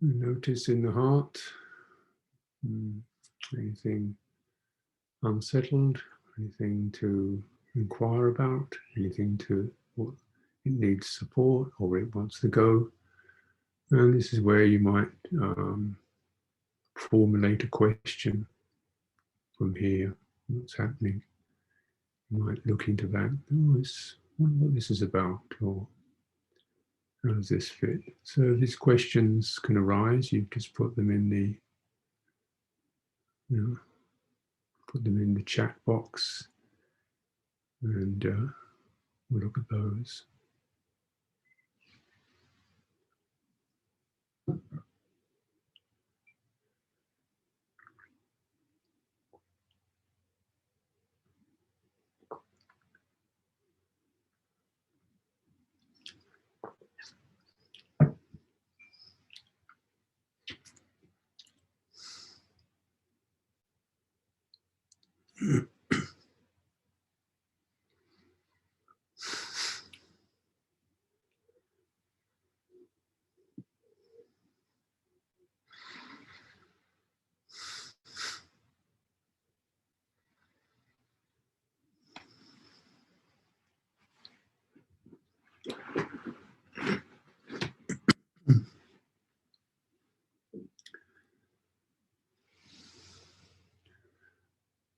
Notice in the heart, anything unsettled, anything to inquire about, anything to what it needs support or where it wants to go. And this is where you might formulate a question from here. What's happening? You might look into that. Oh, I wonder what this is about, or how does this fit? So these questions can arise. You just put them in the, put them in the chat box, and we'll look at those.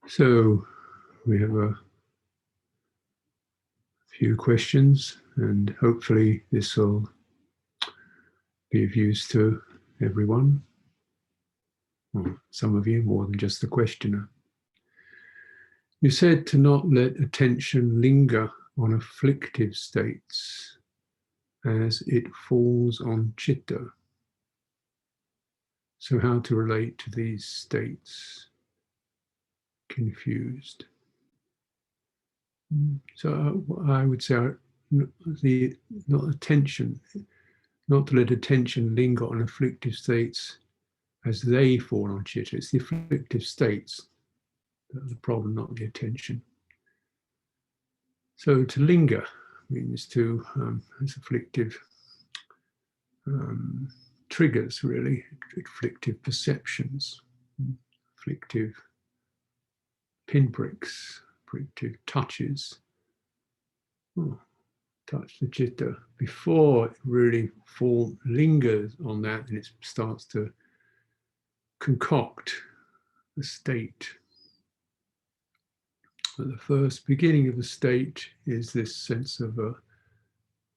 So we have a few questions, and hopefully this will be of use to everyone, or some of you more than just the questioner. You said to not let attention linger on afflictive states as it falls on citta. So how to relate to these states? Confused. So I would say not to let attention linger on afflictive states as they fall on citta. It's the afflictive states that are the problem, not the attention. So to linger means to, as afflictive triggers, really, afflictive perceptions, afflictive pinpricks, afflictive touches. Touch the citta before it really lingers on that, and it starts to concoct the state. But the first beginning of the state is this sense of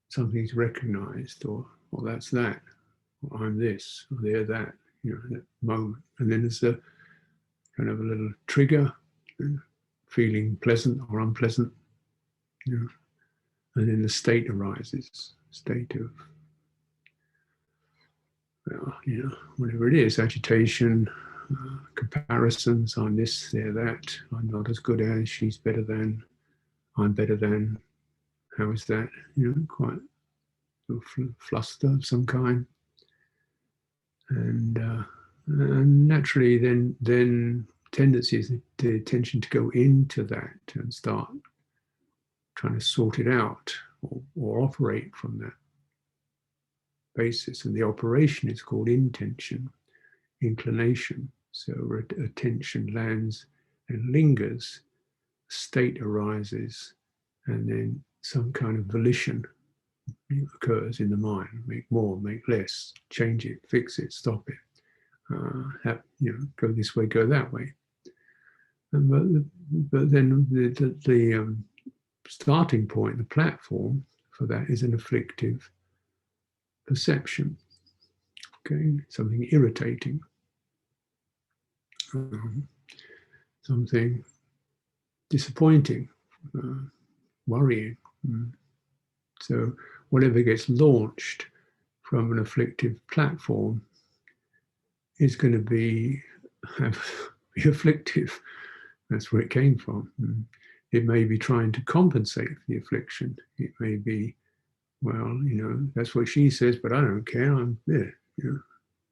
something's recognized, or that's that, or I'm this, or they're that, that moment. And then there's a kind of a little trigger, feeling pleasant or unpleasant, and then the state arises, state of, whatever it is, agitation, comparisons, I'm this, they're that, I'm not as good as, she's better than, I'm better than, how is that, quite a fluster of some kind. And naturally then tendency is the attention to go into that and start trying to sort it out or operate from that basis. And the operation is called intention, inclination. So attention lands and lingers, state arises, and then some kind of volition occurs in the mind. Make more, make less, change it, fix it, stop it. Go this way, go that way. But then the starting point, the platform for that is an afflictive perception. Okay, something irritating, something disappointing, worrying. So whatever gets launched from an afflictive platform is going to be afflictive. That's where it came from. It may be trying to compensate for the affliction. It may be, well, that's what she says, but I don't care. I'm there,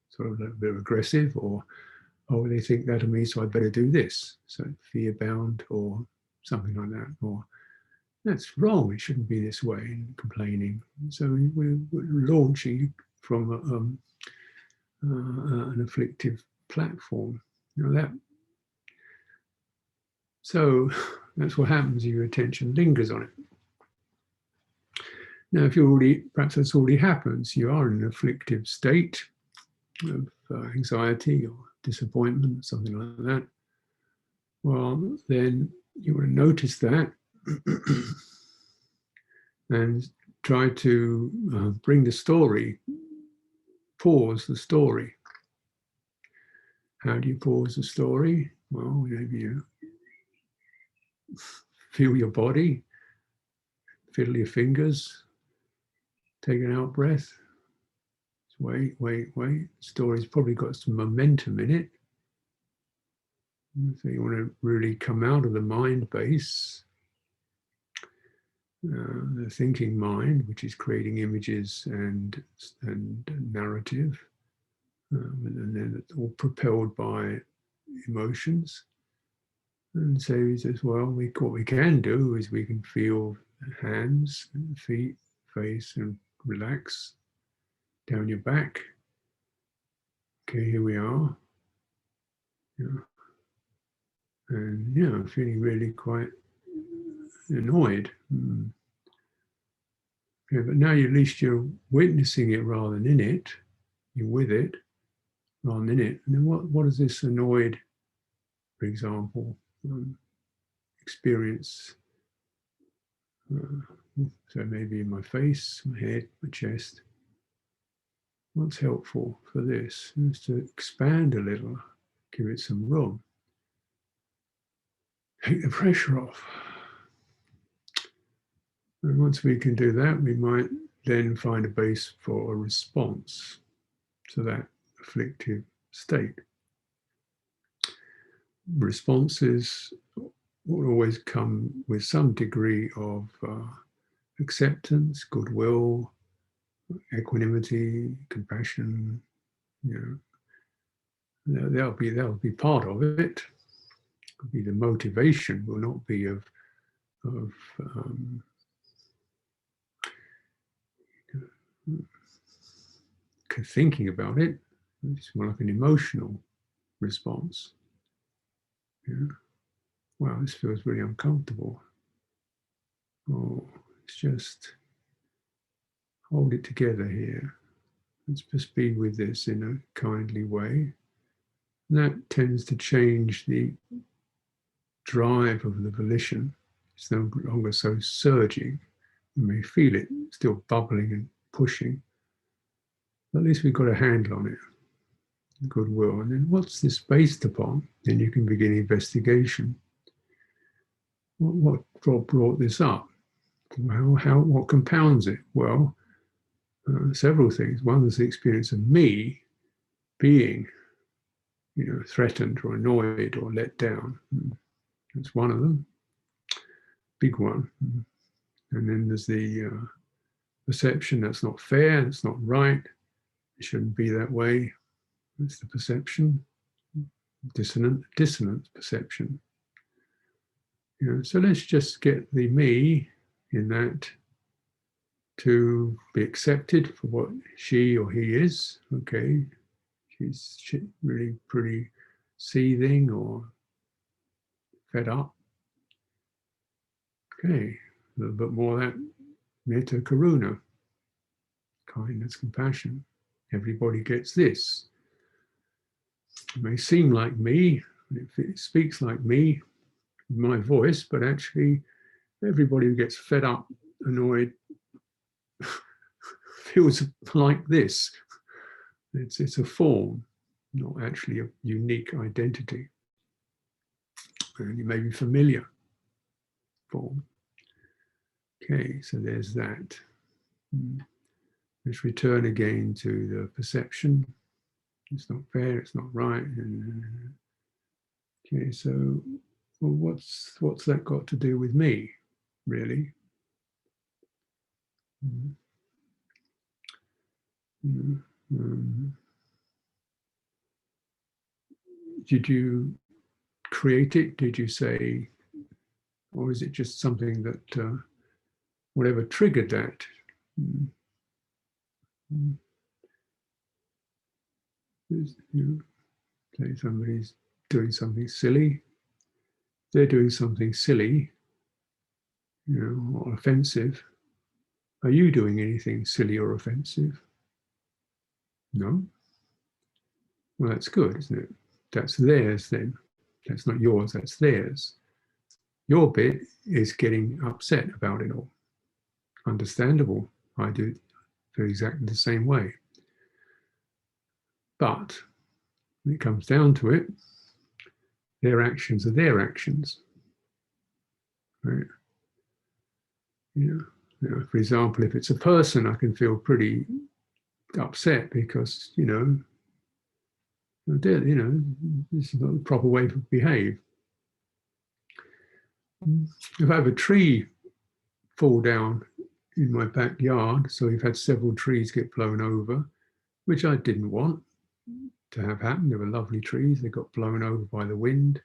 sort of a bit aggressive, or, oh, they think that of me, so I better do this. So fear-bound or something like that, or that's wrong, it shouldn't be this way, complaining. So we're launching from an afflictive platform. So that's what happens if your attention lingers on it. Now, if perhaps that's already happens, you are in an afflictive state of anxiety or disappointment, something like that. Well, then you want to notice that and try to bring the story, pause the story. How do you pause the story? Well, maybe you feel your body, fiddle your fingers, take an out breath. Wait. The story's probably got some momentum in it. So you want to really come out of the mind base, the thinking mind, which is creating images and narrative, and then it's all propelled by emotions. And so he says, well, what we can do is we can feel hands, feet, face, and relax down your back. Okay, here we are. Yeah. And I'm feeling really quite annoyed. Yeah, but now at least you're witnessing it rather than in it. You're with it rather than in it. And then what is this annoyed, for example, experience? So maybe in my face, my head, my chest. What's helpful for this is to expand a little, give it some room. Take the pressure off. And once we can do that, we might then find a base for a response to that afflictive state. Responses will always come with some degree of acceptance, goodwill, equanimity, compassion. That'll be part of it. Could be the motivation. Will not be of thinking about it. It's more like an emotional response. Wow, this feels really uncomfortable. Oh, it's just hold it together here. Let's just be with this in a kindly way. And that tends to change the drive of the volition. It's no longer so surging. You may feel it still bubbling and pushing. But at least we've got a handle on it. Goodwill. And then what's this based upon? Then you can begin investigation. What brought this up? What compounds it? Well, several things. One is the experience of me being, threatened or annoyed or let down. That's one of them, big one. And then there's the perception that's not fair, that's not right, it shouldn't be that way. That's the perception, dissonant perception. So let's just get the me in that to be accepted for what she or he is. Okay, she's really pretty seething or fed up. Okay, a little bit more of that metta karuna, kindness, compassion. Everybody gets this. It may seem like me, it speaks like me, my voice, but actually everybody who gets fed up, annoyed, feels like this. It's a form, not actually a unique identity. And you may be familiar form. Okay, so there's that. Let's return again to the perception. It's not fair, it's not right. Okay, so well, what's that got to do with me, really? Did you create it? Did you say, or is it just something that whatever triggered that? You know, say somebody's doing something silly. They're doing something silly, you know, or offensive. Are you doing anything silly or offensive? No. Well, that's good, isn't it? That's theirs then. That's not yours, that's theirs. Your bit is getting upset about it all. Understandable. I do feel exactly the same way. But when it comes down to it, their actions are their actions. Right? You know, for example, if it's a person, I can feel pretty upset because, you know, this is not the proper way to behave. If I have a tree fall down in my backyard, so we've had several trees get blown over, which I didn't want to have happen. They were lovely trees. They got blown over by the wind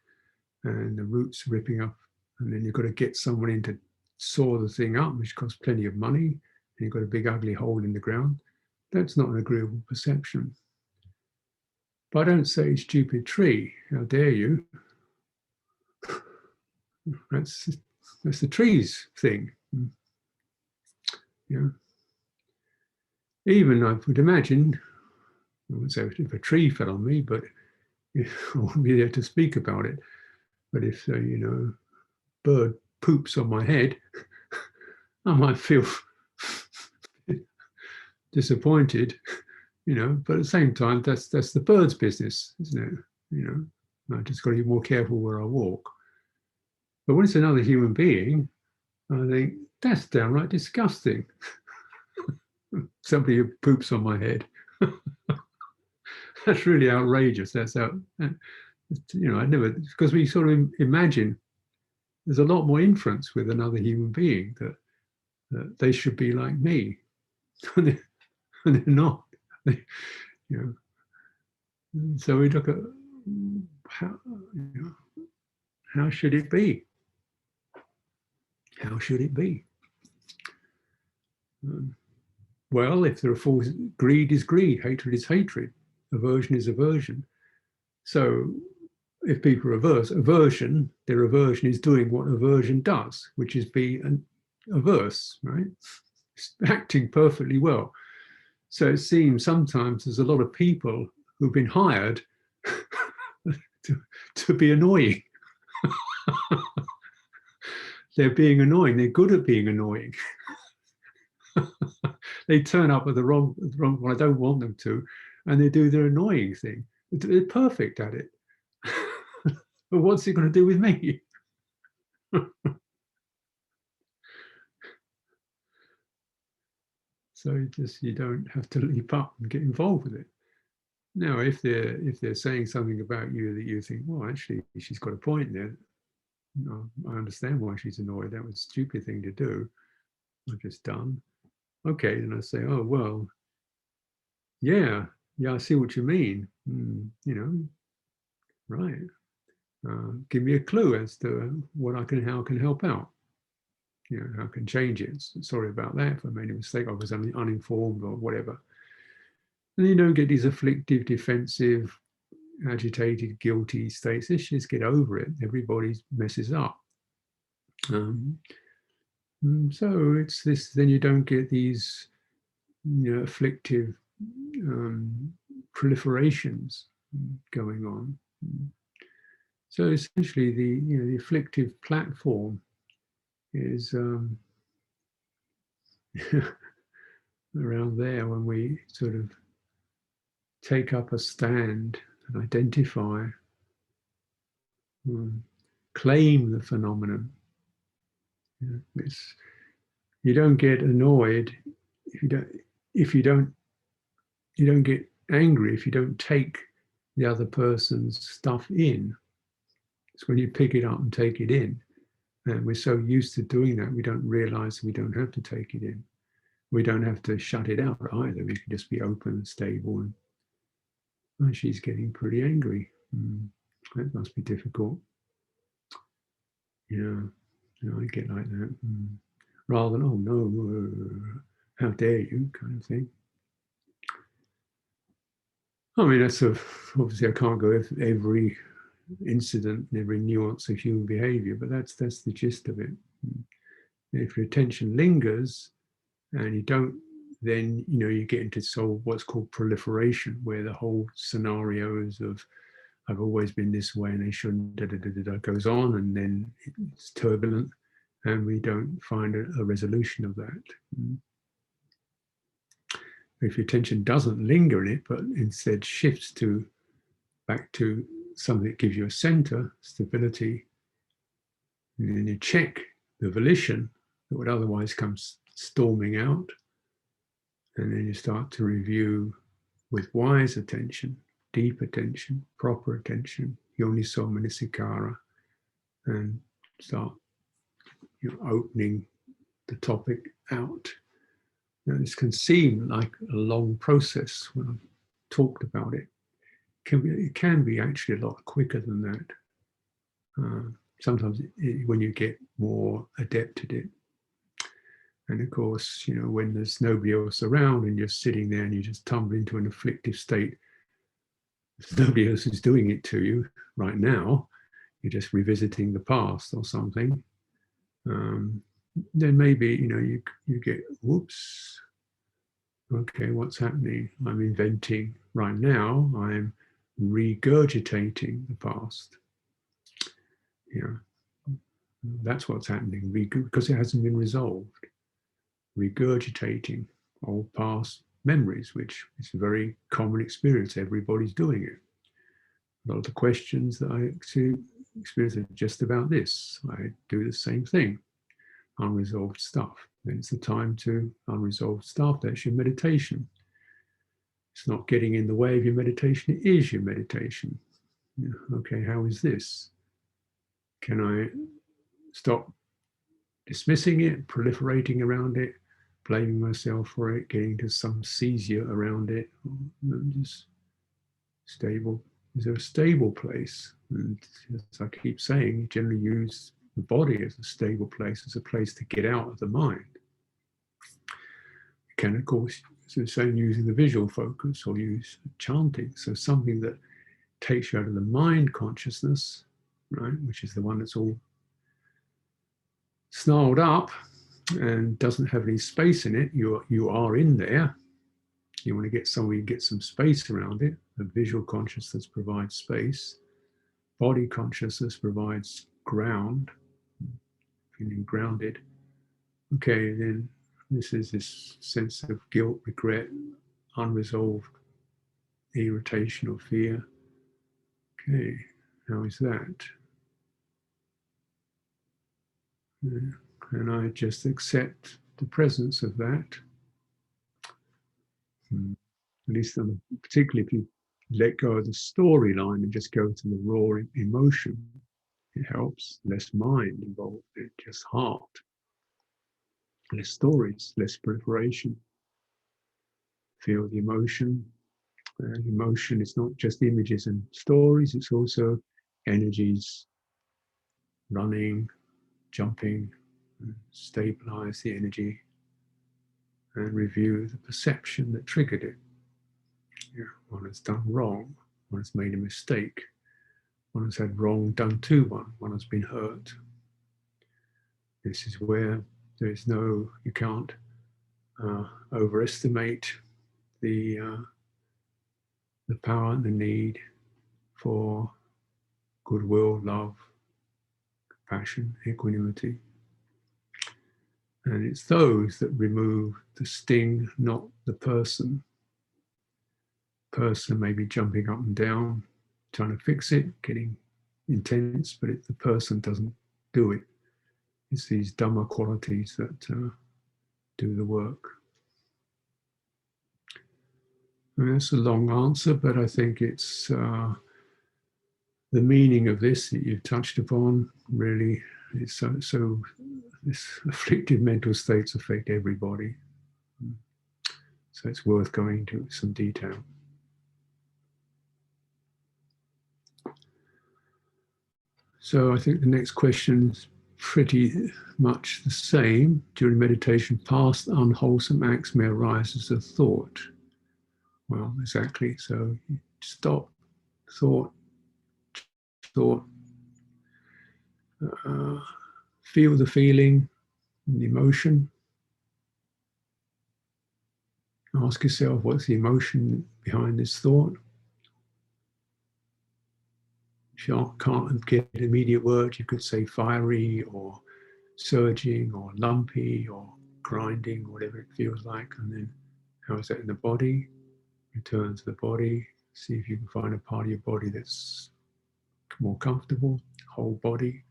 and the roots ripping up. And then you've got to get someone in to saw the thing up, which costs plenty of money. And you've got a big ugly hole in the ground. That's not an agreeable perception. But I don't say stupid tree. How dare you? That's the trees thing. Yeah. Even I would imagine, I wouldn't say if a tree fell on me, but I wouldn't be there to speak about it. But if, you know, bird poops on my head, I might feel disappointed, you know, but at the same time, that's the bird's business, isn't it? You know, I just got to be more careful where I walk. But when it's another human being, I think that's downright disgusting. Somebody who poops on my head. That's really outrageous. That's out, you know, I never, because we sort of imagine there's a lot more inference with another human being that they should be like me. And they're not. They, you know, so we look at how, you know, how should it be? How should it be? Well, if there are forces, greed is greed, hatred is hatred, aversion is aversion. So if people are aversion, their aversion is doing what aversion does, which is be averse, right? It's acting perfectly well. So it seems sometimes there's a lot of people who've been hired to be annoying. They're being annoying. They're good at being annoying. They turn up at the wrong one. I don't want them to, and they do their annoying thing. They're perfect at it. But what's it going to do with me? So you don't have to leap up and get involved with it. Now, if they're saying something about you that you think, well, actually, she's got a point there. No, I understand why she's annoyed. That was a stupid thing to do. I've just done. Okay, and I say, oh well, yeah, I see what you mean. You know, right. Give me a clue as to how I can help out. You know, how I can change it. Sorry about that. If I made a mistake, I was uninformed or whatever. And you don't get these afflictive, defensive, agitated, guilty states. Let's just get over it. Everybody messes up. So it's this. Then you don't get these, you know, afflictive proliferations going on. So essentially, the afflictive platform is around there when we sort of take up a stand and identify, claim the phenomenon. You don't get annoyed if you don't get angry if you don't take the other person's stuff in. It's when you pick it up and take it in. And we're so used to doing that, we don't realize we don't have to take it in. We don't have to shut it out either. We can just be open and stable. And oh, she's getting pretty angry. That must be difficult. Yeah, I get like that. Rather than, oh no, how dare you, kind of thing. I mean, obviously I can't go every incident and every nuance of human behavior, but that's the gist of it. If your attention lingers and you don't, then you get into what's called proliferation, where the whole scenarios of I've always been this way and they shouldn't goes on, and then it's turbulent and we don't find a resolution of that. If your attention doesn't linger in it, but instead shifts back to something that gives you a center, stability, and then you check the volition that would otherwise come storming out, and then you start to review with wise attention, deep attention, proper attention, unwholesome and saṇkhāra, and start opening the topic out. Now, this can seem like a long process when I've talked about it. It can be actually a lot quicker than that. Sometimes when you get more adept at it. And of course, when there's nobody else around and you're sitting there and you just tumble into an afflictive state, nobody else is doing it to you right now, you're just revisiting the past or something, then maybe, you get, whoops, okay, what's happening? I'm inventing right now, I'm regurgitating the past. That's what's happening, because it hasn't been resolved. Regurgitating old past memories, which is a very common experience. Everybody's doing it. A lot of the questions that I experience are just about this. I do the same thing. Unresolved stuff. Then it's the time to unresolved stuff. That's your meditation. It's not getting in the way of your meditation. It is your meditation. Okay, how is this? Can I stop dismissing it, proliferating around it, blaming myself for it, getting to some seizure around it? Just stable. Is there a stable place? And as I keep saying, you generally use the body as a stable place, as a place to get out of the mind. You can, of course, so same using the visual focus or use chanting. So something that takes you out of the mind consciousness, right, which is the one that's all snarled up and doesn't have any space in it. You are in there. You want to get somewhere you get some space around it. The visual consciousness provides space. Body consciousness provides ground, feeling grounded. Okay, then this is this sense of guilt, regret, unresolved irritation or fear. Okay, how is that? And I just accept the presence of that. At least, particularly if you let go of the storyline and just go to the raw emotion, it helps. Less mind involved, just heart. Less stories, less proliferation. Feel the emotion. Emotion is not just images and stories, it's also energies running, jumping. Stabilize the energy and review the perception that triggered it. One has done wrong, one has made a mistake, one has had wrong done to one has been hurt. This is where there is you can't overestimate the power and the need for goodwill, love, compassion, equanimity. And it's those that remove the sting, not the person. Person may be jumping up and down, trying to fix it, getting intense, but the person doesn't do it. It's these Dhamma qualities that do the work. I mean, that's a long answer, but I think it's the meaning of this that you've touched upon really is so this afflictive mental states affect everybody. So it's worth going into some detail. So I think the next question is pretty much the same. During meditation, past unwholesome acts may arise as a thought. Well, exactly. So stop thought, thought, feel the feeling, the emotion. Ask yourself, what's the emotion behind this thought? If you can't get an immediate word, you could say fiery or surging or lumpy or grinding, whatever it feels like. And then how is that in the body? Return to the body. See if you can find a part of your body that's more comfortable. Whole body.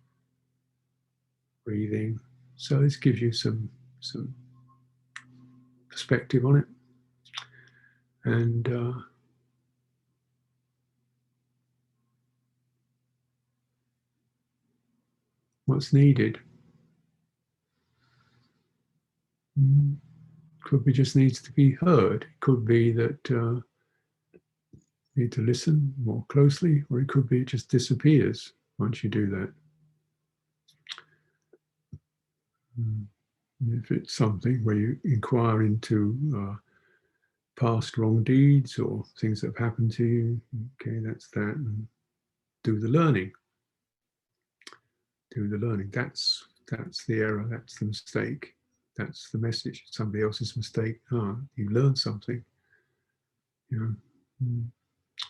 Breathing. So this gives you some perspective on it. And what's needed? Could be just needs to be heard. It could be that need to listen more closely, or it could be it just disappears once you do that. If it's something where you inquire into past wrong deeds or things that have happened to you, okay, that's that. And do the learning. Do the learning. That's the error. That's the mistake. That's the message. Somebody else's mistake. You learned something. You know,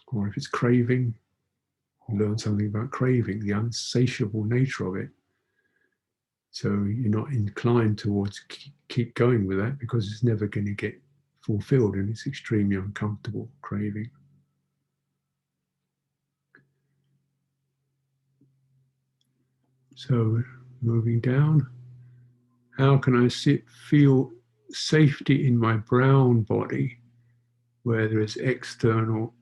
or if it's craving, you learn something about craving, the unsatiable nature of it. So you're not inclined towards keep going with that because it's never going to get fulfilled and it's extremely uncomfortable craving. So moving down, how can I feel safety in my brown body where there is external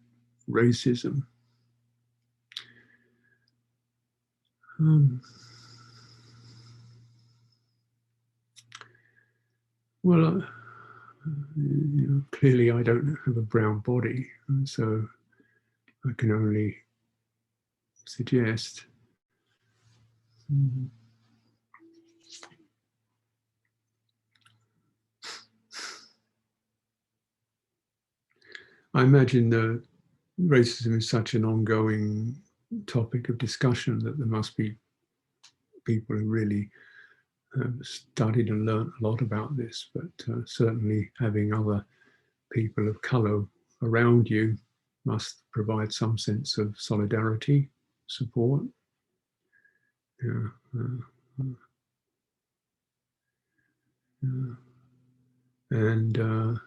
racism? Well, clearly I don't have a brown body, so I can only suggest. I imagine the racism is such an ongoing topic of discussion that there must be people who really studied and learned a lot about this, but certainly having other people of colour around you must provide some sense of solidarity, support. And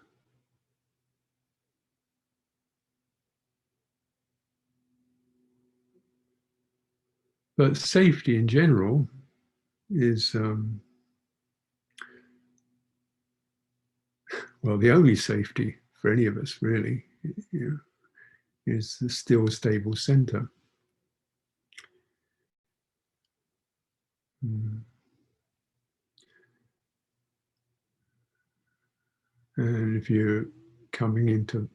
but safety in general is well, the only safety for any of us really, is the still stable center. And if you're coming into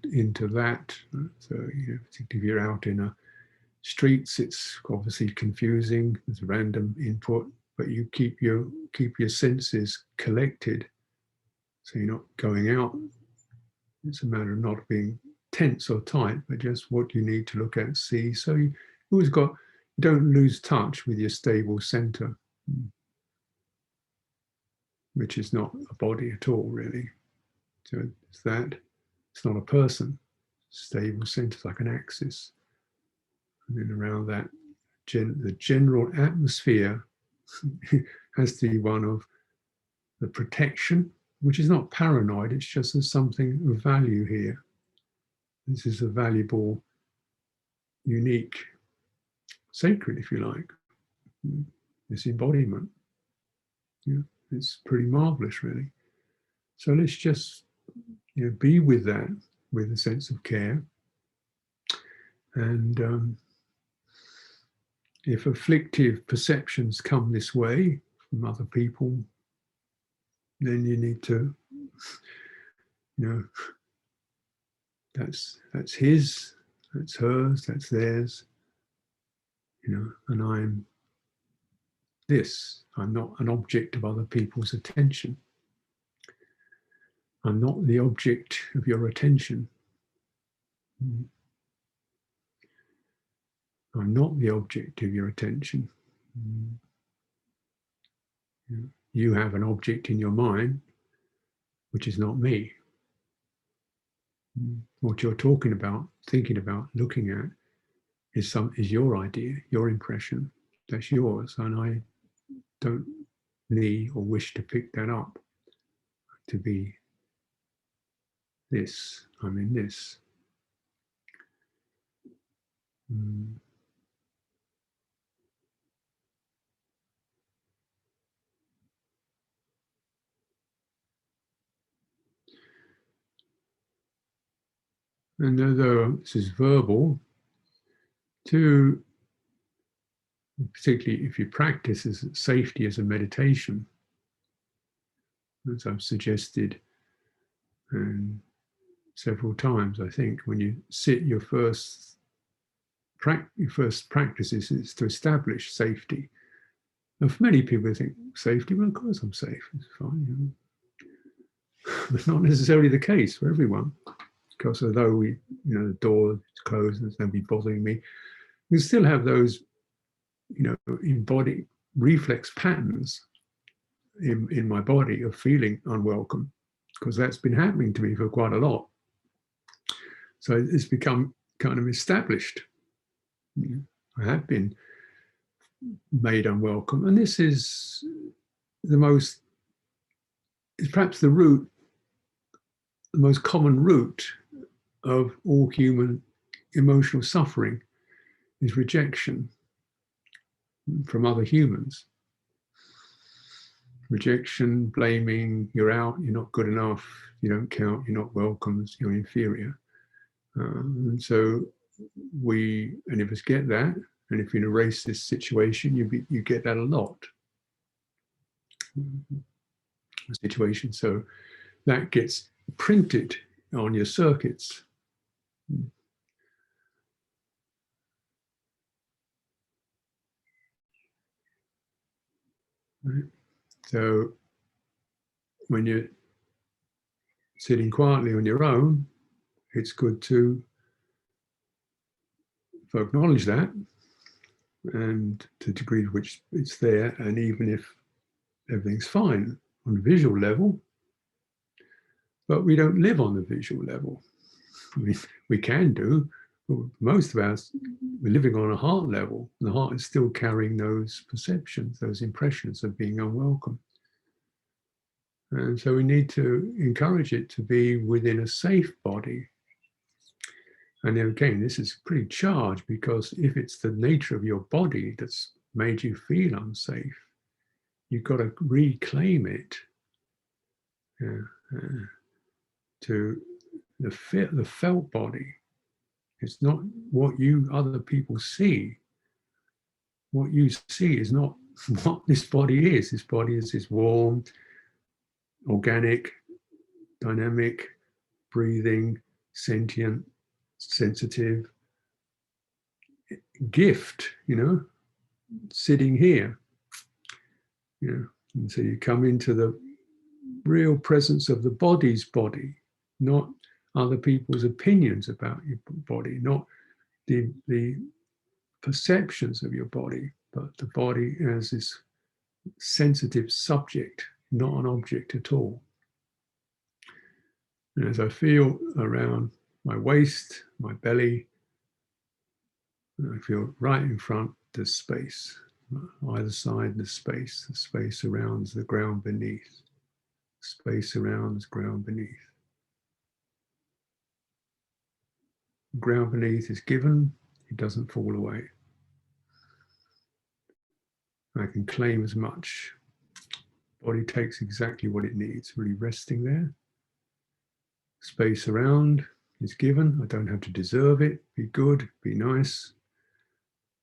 that, so particularly if you're out in a streets, it's obviously confusing. There's random input, but you keep your senses collected, so you're not going out. It's a matter of not being tense or tight, but just what you need to look at, see. So you always you don't lose touch with your stable center, which is not a body at all, really. So it's that. It's not a person. Stable center is like an axis. And then around that, the general atmosphere has to be one of the protection, which is not paranoid, it's just there's something of value here. This is a valuable, unique, sacred, if you like, this embodiment. It's pretty marvelous, really. So let's just be with that with a sense of care. And if afflictive perceptions come this way from other people, then you need to, that's his, that's hers, that's theirs, and I'm this. I'm not an object of other people's attention. I'm not the object of your attention. I'm not the object of your attention. You have an object in your mind, which is not me. What you're talking about, thinking about, looking at is your idea, your impression. That's yours, and I don't need or wish to pick that up to be this. I'm in this. And although this is verbal, particularly if you practice as safety as a meditation, as I've suggested several times, I think, when you sit, your first practices is to establish safety. And for many people, they think safety, well, of course I'm safe, it's fine. But not necessarily the case for everyone. Because although the door is closed and there's nobody bothering me, we still have those, embodied reflex patterns in my body of feeling unwelcome, because that's been happening to me for quite a lot. So it's become kind of established. I have been made unwelcome, and this is perhaps the most common root of all human emotional suffering is rejection from other humans. Rejection, blaming, you're out, you're not good enough, you don't count, you're not welcome, you're inferior. And so any of us get that, and if you erase this situation, you get that a lot. Situation. So that gets printed on your circuits. Right? So when you're sitting quietly on your own, it's good to acknowledge that, and to the degree to which it's there, and even if everything's fine on a visual level, but we don't live on the visual level. I mean, we can do, but most of us, we're living on a heart level, and the heart is still carrying those perceptions, those impressions of being unwelcome. And so we need to encourage it to be within a safe body. And then again, this is pretty charged, because if it's the nature of your body that's made you feel unsafe, you've got to reclaim it to the felt body. It's not what other people see. What you see is not what this body is. This body is this warm, organic, dynamic, breathing, sentient, sensitive gift, sitting here. And so you come into the real presence of the body's body, not other people's opinions about your body, not the perceptions of your body, but the body as this sensitive subject, not an object at all. And as I feel around my waist, my belly, I feel right in front, there's space. Either side, the space surrounds the ground beneath. Space surrounds ground beneath. Ground beneath is given, it doesn't fall away. I can claim as much. Body takes exactly what it needs, really resting there. Space around is given. I don't have to deserve it. Be good, be nice.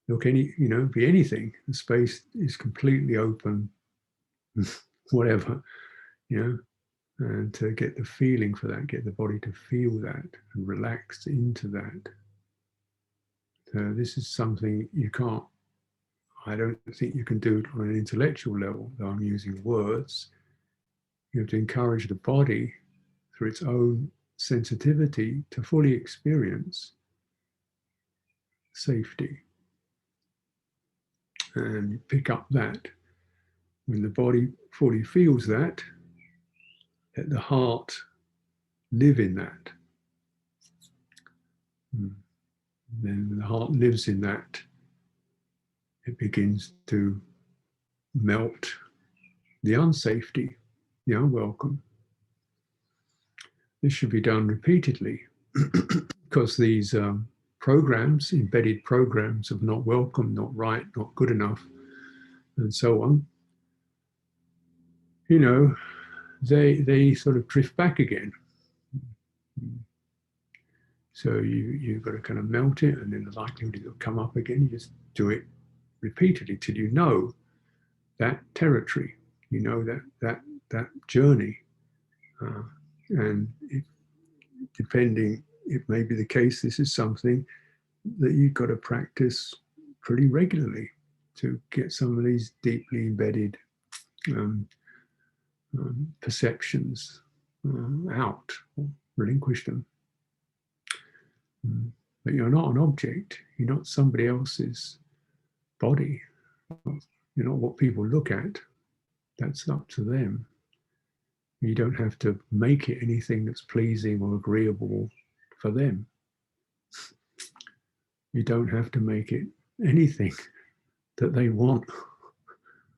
Look, be anything. The space is completely open, whatever, and to get the feeling for that, get the body to feel that and relax into that. So this is something I don't think you can do it on an intellectual level, though I'm using words. You have to encourage the body through its own sensitivity to fully experience safety. And you pick up that. When the body fully feels that, let the heart live in that. Then the heart lives in that. It begins to melt the unsafety, the unwelcome. This should be done repeatedly because these programs, embedded programs of not welcome, not right, not good enough, and so on, you know, they sort of drift back again. So you've got to kind of melt it, and then the likelihood it'll come up again. You just do it repeatedly till you know that territory, you know that journey, and depending, it may be the case. This is something that you've got to practice pretty regularly to get some of these deeply embedded perceptions out, or relinquish them. But you're not an object. You're not somebody else's body. You're not what people look at. That's up to them. You don't have to make it anything that's pleasing or agreeable for them. You don't have to make it anything that they want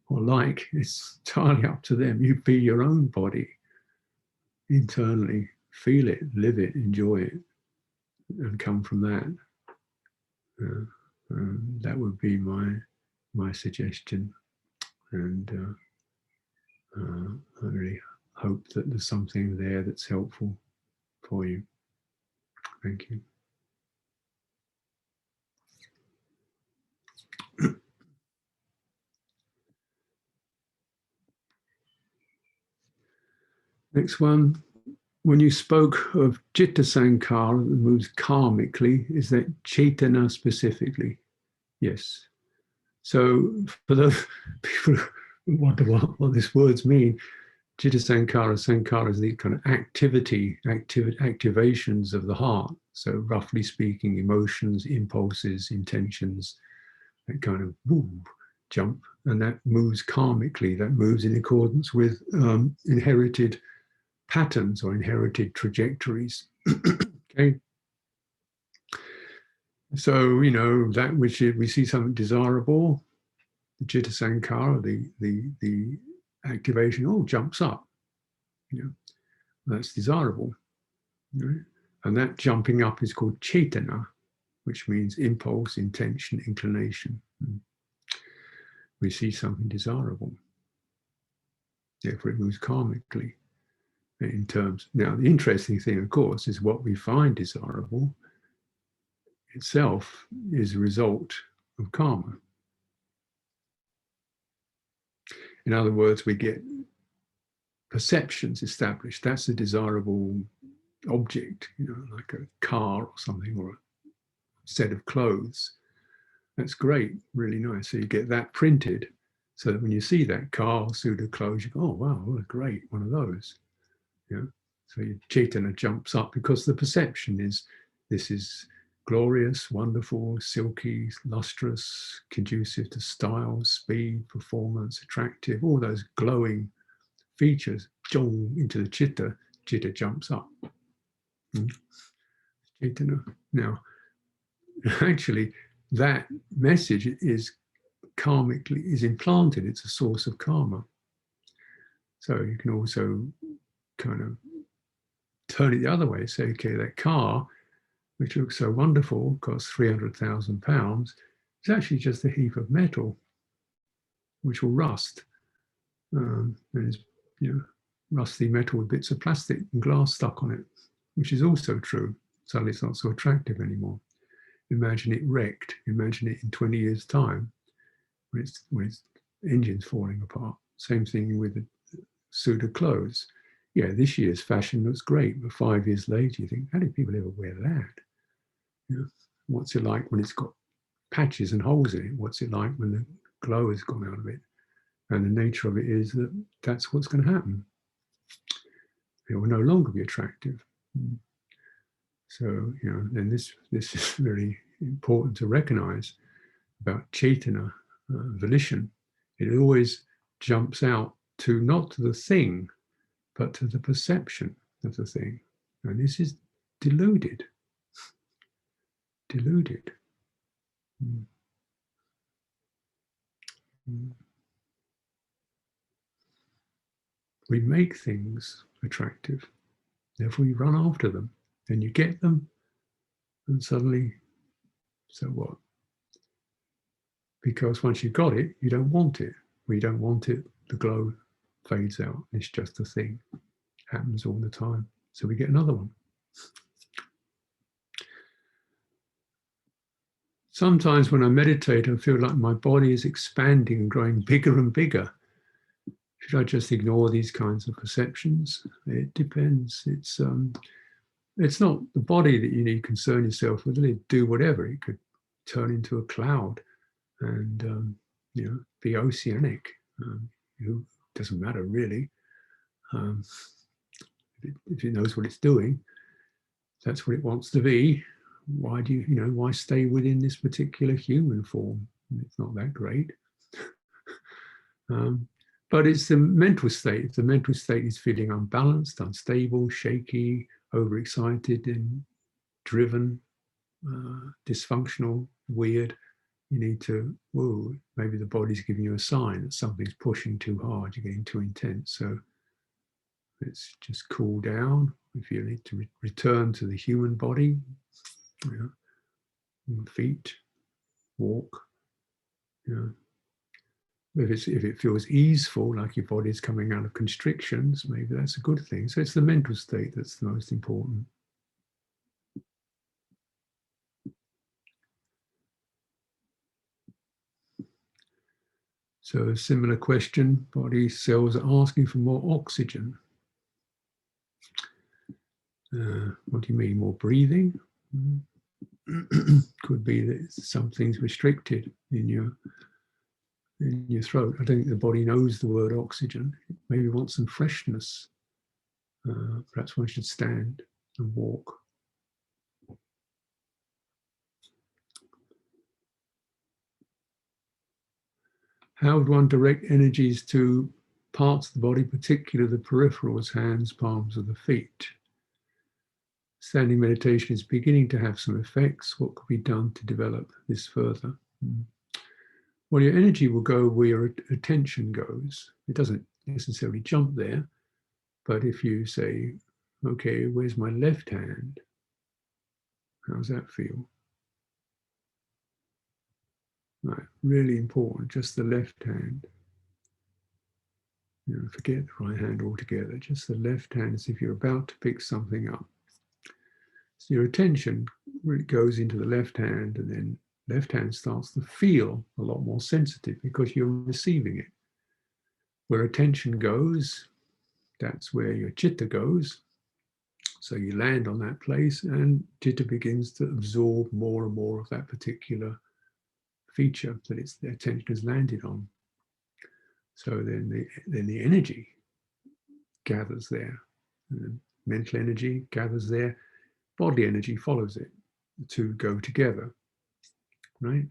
or like. It's entirely up to them. You be your own body internally. Feel it, live it, enjoy it, and come from that. That would be my suggestion. And I really hope that there's something there that's helpful for you. Thank you. Next one. When you spoke of citta saṇkhāra that moves karmically, is that cetana specifically? Yes. So for those people who wonder what these words mean, citta saṇkhāra is the kind of activations of the heart. So roughly speaking, emotions, impulses, intentions, that kind of boom, jump, and that moves karmically, that moves in accordance with inherited patterns or inherited trajectories. Okay. So, you know, that which we see something desirable, the citta saṇkhāra, the activation, jumps up. You know, that's desirable. You know? And that jumping up is called cetana, which means impulse, intention, inclination. We see something desirable. Therefore, it moves karmically in terms. Now, the interesting thing, of course, is what we find desirable itself is a result of karma. In other words, we get perceptions established. That's a desirable object, you know, like a car or something, or a set of clothes. That's great, really nice. So you get that printed so that when you see that car or suit of clothes, you go, oh, wow, what a great one of those. You know? So your cetana jumps up because the perception is this is glorious, wonderful, silky, lustrous, conducive to style, speed, performance, attractive, all those glowing features, into the citta jumps up. Cetana. Now, actually, that message is karmically, is implanted. It's a source of karma. So you can also kind of turn it the other way. Say, okay, that car, which looks so wonderful, costs £300,000, it's actually just a heap of metal, which will rust. And it's, you know, rusty metal with bits of plastic and glass stuck on it, which is also true. Suddenly it's not so attractive anymore. Imagine it wrecked. Imagine it in 20 years' time when its engine's falling apart. Same thing with a suit of clothes. Yeah, this year's fashion looks great, but 5 years later you think, how did people ever wear that? You know, what's it like when it's got patches and holes in it? What's it like when the glow has gone out of it? And the nature of it is that that's what's going to happen. It will no longer be attractive. So, you know, and this is very important to recognize about cetana. volition, it always jumps out to not to the thing, but to the perception of the thing. And this is deluded. Deluded. Mm. Mm. We make things attractive, therefore you run after them, and you get them, and suddenly, so what? Because once you've got it, you don't want it. When you don't want it, the glow fades out. It's just a thing. Happens all the time. So we get another one. Sometimes when I meditate, I feel like my body is expanding and growing bigger and bigger. Should I just ignore these kinds of perceptions? It depends. It's not the body that you need to concern yourself with. It do whatever. It could turn into a cloud and be oceanic. It doesn't matter really. If it knows what it's doing, that's what it wants to be. Why do why stay within this particular human form? It's not that great. But it's the mental state. If the mental state is feeling unbalanced, unstable, shaky, overexcited, and driven, dysfunctional, weird, you need to, maybe the body's giving you a sign that something's pushing too hard, you're getting too intense. So let's just cool down. If you need to return to the human body, feet, walk. If it feels easeful, like your body's coming out of constrictions, maybe that's a good thing. So it's the mental state that's the most important. So a similar question, body cells are asking for more oxygen. What do you mean, more breathing? Could be that something's restricted in your throat. I don't think the body knows the word oxygen. It maybe wants some freshness. Perhaps one should stand and walk. How would one direct energies to parts of the body, particularly the peripherals, hands, palms of the feet? Standing meditation is beginning to have some effects. What could be done to develop this further? Well, your energy will go where your attention goes. It doesn't necessarily jump there, but if you say, okay, where's my left hand? How does that feel? Right, really important, just the left hand. Forget the right hand altogether, just the left hand as if you're about to pick something up. So your attention really goes into the left hand, and then left hand starts to feel a lot more sensitive because you're receiving it. Where attention goes, that's where your citta goes. So you land on that place and citta begins to absorb more and more of that particular feature that the attention has landed on. So then the energy gathers there. And mental energy gathers there. Body energy follows it. The two go together, right?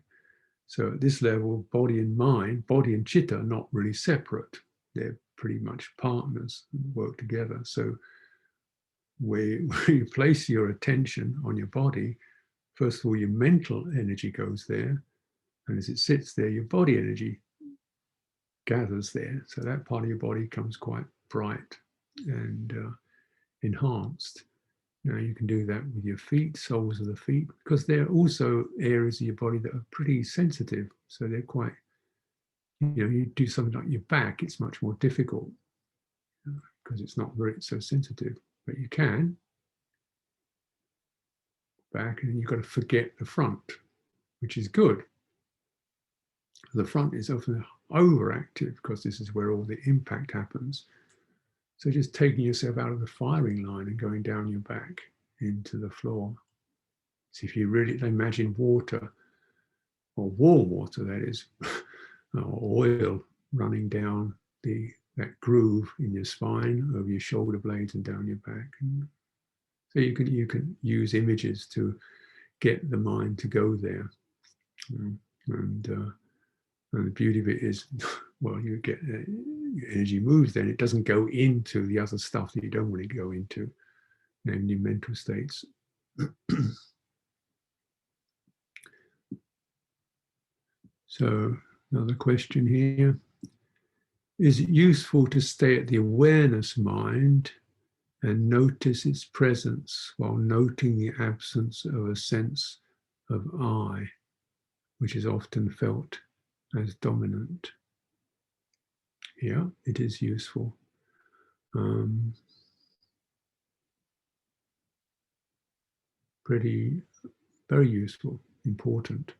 So at this level, body and mind, body and citta are not really separate. They're pretty much partners and work together. So where you place your attention on your body, first of all, your mental energy goes there. And as it sits there, your body energy gathers there. So that part of your body becomes quite bright and enhanced. Now you can do that with your feet, soles of the feet, because they're also areas of your body that are pretty sensitive. So they're quite, you do something like your back, it's much more difficult because it's not so sensitive. But you can back, and you've got to forget the front, which is good. The front is often overactive because this is where all the impact happens. So just taking yourself out of the firing line and going down your back into the floor. So if you really imagine water, or warm water that is, or oil running down that groove in your spine, over your shoulder blades and down your back. And so you can use images to get the mind to go there. And And the beauty of it is, well, you get your energy moves, then it doesn't go into the other stuff that you don't want to go into, namely mental states. So another question here. Is it useful to stay at the awareness mind and notice its presence while noting the absence of a sense of I, which is often felt as dominant? Yeah, it is useful. Very useful, important.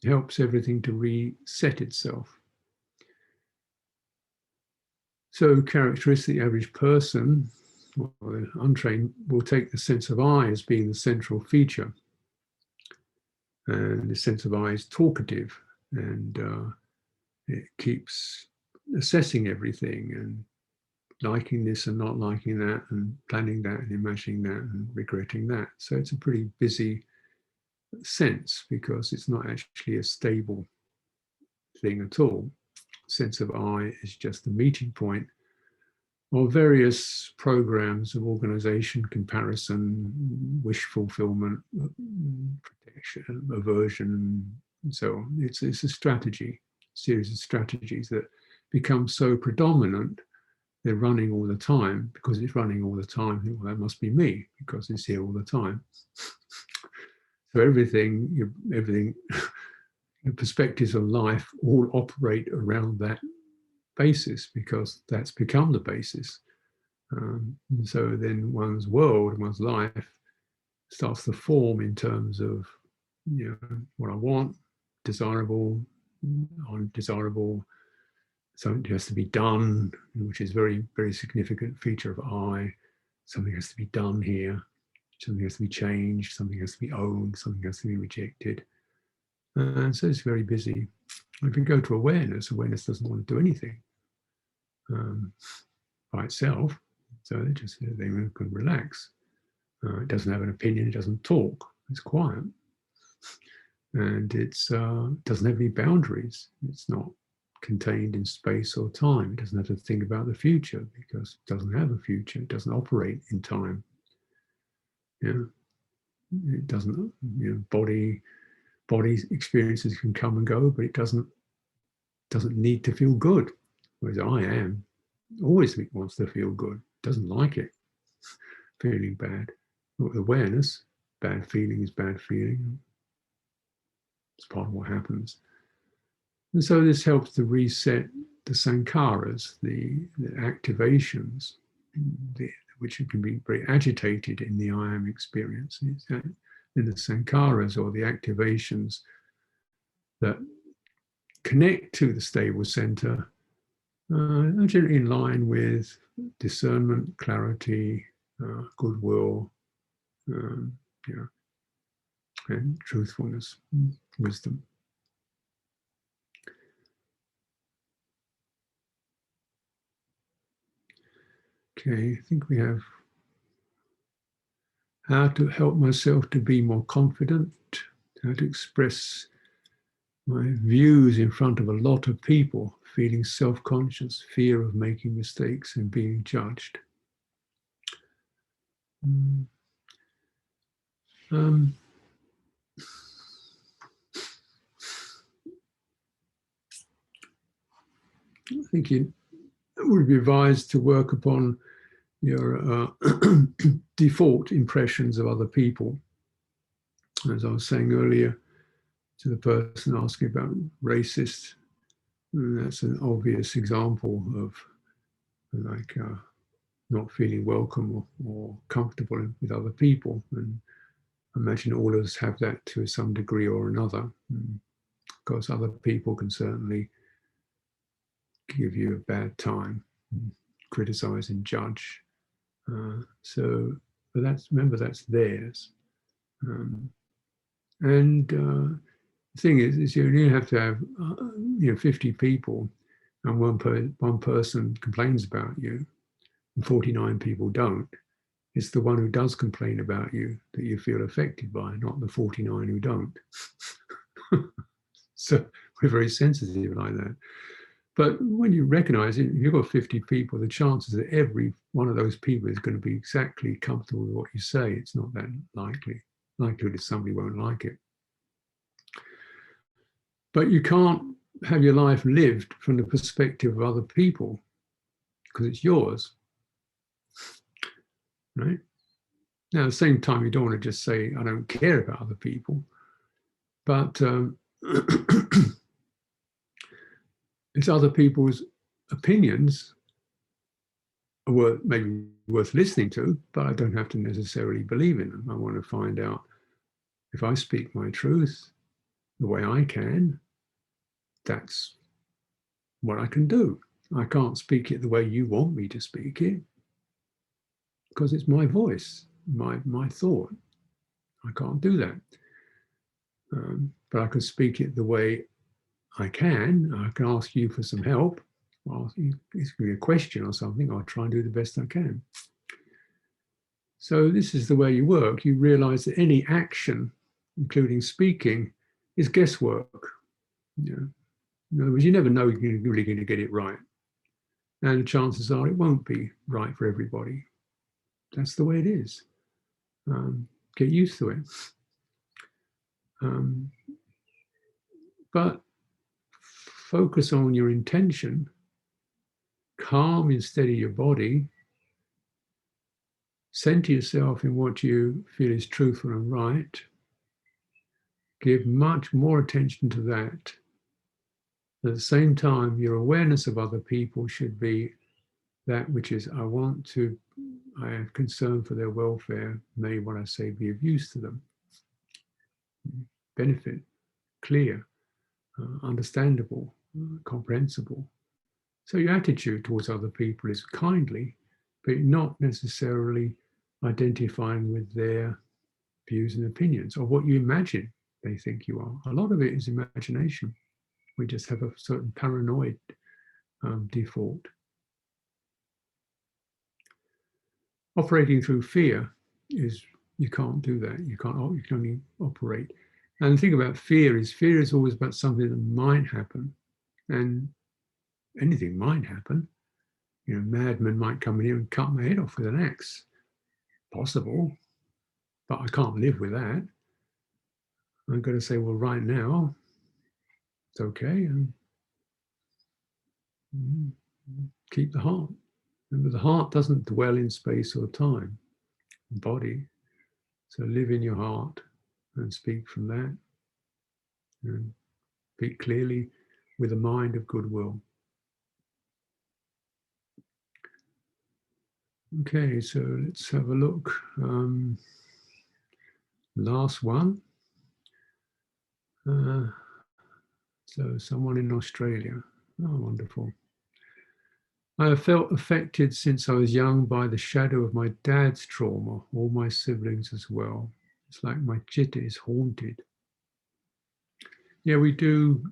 It helps everything to reset itself. So characteristic average person, or the untrained, will take the sense of I as being the central feature. And the sense of I is talkative, and it keeps assessing everything and liking this and not liking that and planning that and imagining that and regretting that. So it's a pretty busy sense because it's not actually a stable thing at all. Sense of I is just the meeting point of various programs of organization, comparison, wish fulfillment, protection, aversion, and so on. It's a strategy, series of strategies that become so predominant, they're running all the time. Because it's running all the time, well, that must be me, because it's here all the time. So everything, your perspectives of life all operate around that basis, because that's become the basis. And so then one's world, one's life starts to form in terms of, what I want, desirable, undesirable, something has to be done, which is very, very significant feature of I. Something has to be done here, something has to be changed, something has to be owned, something has to be rejected. And so it's very busy. If you go to awareness, awareness doesn't want to do anything by itself. So they can relax. It doesn't have an opinion. It doesn't talk. It's quiet, and it doesn't have any boundaries. It's not contained in space or time. It doesn't have to think about the future because it doesn't have a future. It doesn't operate in time. Yeah, it doesn't. Body experiences can come and go, but it doesn't need to feel good. Whereas I am always wants to feel good. Doesn't like it feeling bad. Awareness, bad feeling is bad feeling. It's part of what happens. And so this helps to reset the saṇkhāras, the activations, which can be very agitated in the I am experience. In the saṇkhāras, or the activations that connect to the stable center, are generally in line with discernment, clarity, goodwill, and truthfulness, wisdom. Okay, I think we have how to help myself to be more confident, how to express my views in front of a lot of people, feeling self-conscious, fear of making mistakes and being judged. I think it would be advised to work upon your default impressions of other people. As I was saying earlier to the person asking about racist, that's an obvious example of not feeling welcome or comfortable with other people. And I imagine all of us have that to some degree or another. Because other people can certainly give you a bad time, criticize and judge. But remember, that's theirs. And the thing is you only have to have 50 people, and one person complains about you, and 49 people don't. It's the one who does complain about you that you feel affected by, not the 49 who don't. So we're very sensitive like that. But when you recognize it, if you've got 50 people, the chances that every one of those people is going to be exactly comfortable with what you say, it's not that likely. Likelihood is somebody won't like it. But you can't have your life lived from the perspective of other people because it's yours, right? Now, at the same time, you don't want to just say, I don't care about other people, but it's other people's opinions are maybe worth listening to, but I don't have to necessarily believe in them. I want to find out if I speak my truth the way I can, that's what I can do. I can't speak it the way you want me to speak it because it's my voice, my thought. I can't do that. But I can speak it the way I can. I can ask you for some help. I'll ask you a question or something. I'll try and do the best I can. So this is the way you work. You realize that any action, including speaking, is guesswork. You know? In other words, you never know you're really going to get it right. And chances are it won't be right for everybody. That's the way it is. Get used to it. But focus on your intention, calm and steady your body, center yourself in what you feel is truthful and right. Give much more attention to that. At the same time, your awareness of other people should be that which is, I have concern for their welfare. May what I say be of use to them. Benefit, clear, understandable, comprehensible. So your attitude towards other people is kindly, but not necessarily identifying with their views and opinions or what you imagine they think you are. A lot of it is imagination. We just have a certain paranoid default. Operating through fear is, you can't do that. You can only operate. And the thing about fear is always about something that might happen, and anything might happen. You know, madmen might come in here and cut my head off with an axe. Possible, but I can't live with that. I'm going to say, well, right now, it's okay, and keep the heart. Remember, the heart doesn't dwell in space or time, body. So live in your heart and speak from that, and speak clearly with a mind of goodwill. Okay, so let's have a look. Last one. So someone in Australia. Oh, wonderful. I have felt affected since I was young by the shadow of my dad's trauma, all my siblings as well. It's like my citta is haunted. Yeah, we do,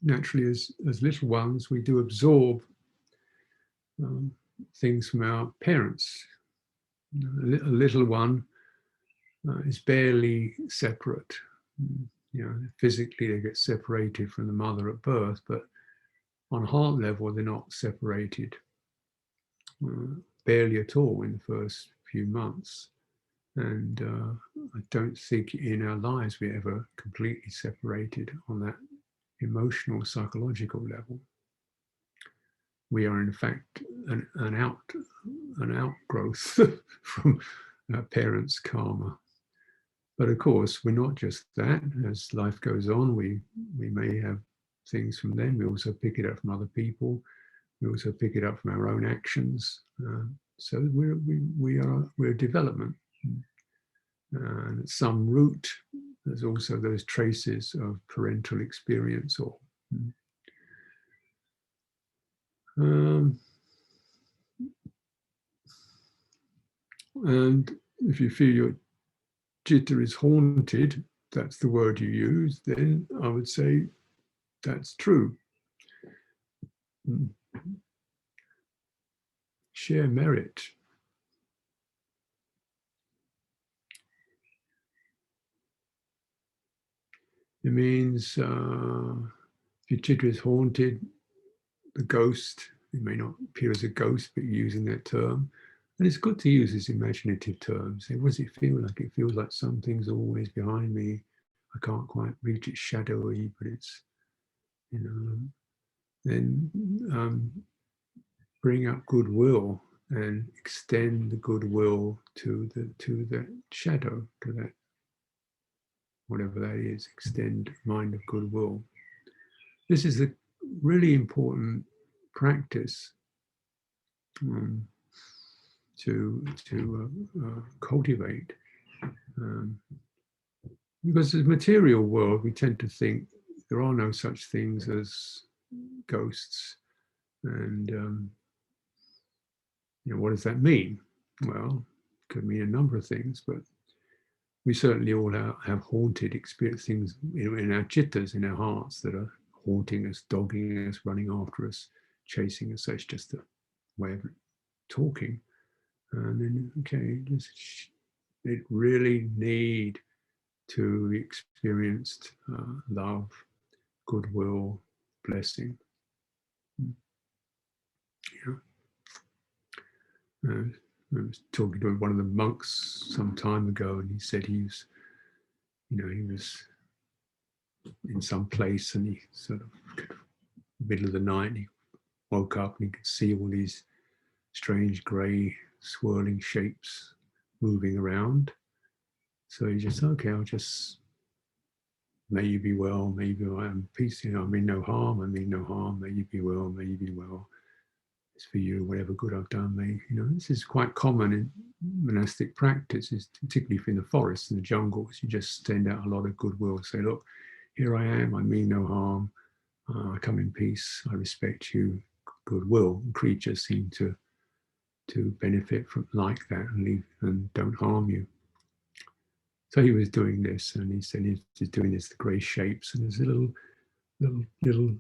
naturally, as little ones, we do absorb things from our parents. A little one is barely separate. You know, physically they get separated from the mother at birth, but on a heart level, they're not separated, barely at all in the first few months. And I don't think in our lives we're ever completely separated on that emotional, psychological level. We are, in fact, an outgrowth from our parents' karma. But of course, we're not just that. As life goes on, we may have things from them. We also pick it up from other people. We also pick it up from our own actions. So we're development. And at some root, there's also those traces of parental experience. And if you feel your citta is haunted, that's the word you use, then I would say that's true. share merit. It means if your citta is haunted, the ghost, it may not appear as a ghost, but you're using that term. And it's good to use these imaginative terms. Say, what does it feel like? It feels like something's always behind me. I can't quite reach its shadowy, but it's, you know, then bring up goodwill and extend the goodwill to the shadow, to that, whatever that is, extend mind of goodwill. This is a really important practice to cultivate. Because in the material world, we tend to think there are no such things as ghosts. And you know, what does that mean? Well, it could mean a number of things, but we certainly all have haunted experience, things in our chittas, in our hearts, that are haunting us, dogging us, running after us, chasing us. So it's just a way of talking. And then, okay, it really need to be experienced love, goodwill, blessing. Yeah. I was talking to one of the monks some time ago, and he said he was in some place, and he sort of, middle of the night, he woke up and he could see all these strange grey swirling shapes moving around. So he just, okay, I'll just, may you be well, may you be well, I'm peace, you know, I mean no harm, I mean no harm, may you be well, may you be well. It's for you, whatever good I've done, may, you know, this is quite common in monastic practice, is particularly if in the forests and the jungles, you just send out a lot of goodwill, say, look, here I am, I mean no harm, I come in peace, I respect you, goodwill. And creatures seem to benefit from like that and leave and don't harm you. So he was doing this, and he said he's doing this, the grey shapes, and there's a little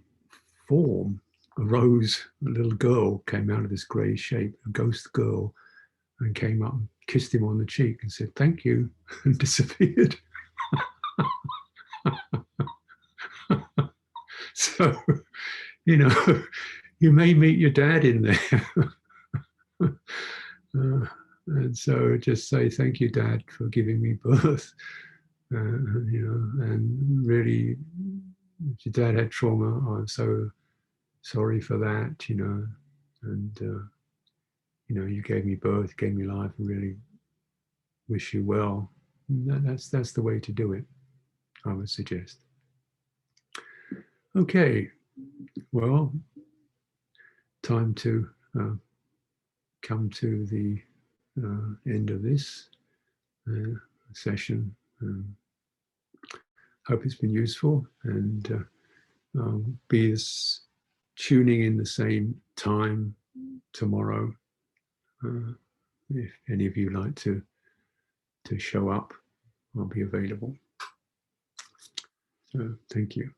form arose. A little girl came out of this grey shape, a ghost girl, and came up and kissed him on the cheek and said, "Thank you," and disappeared. So, you know, you may meet your dad in there. And so just say, thank you, Dad, for giving me birth. You know, and really, if your dad had trauma, I'm so sorry for that, you know, and, you know, you gave me birth, gave me life, and really wish you well. That's the way to do it, I would suggest. Okay, well, time to come to the end of this session. Hope it's been useful, and be tuning in the same time tomorrow. If any of you like to show up, I'll be available. So thank you.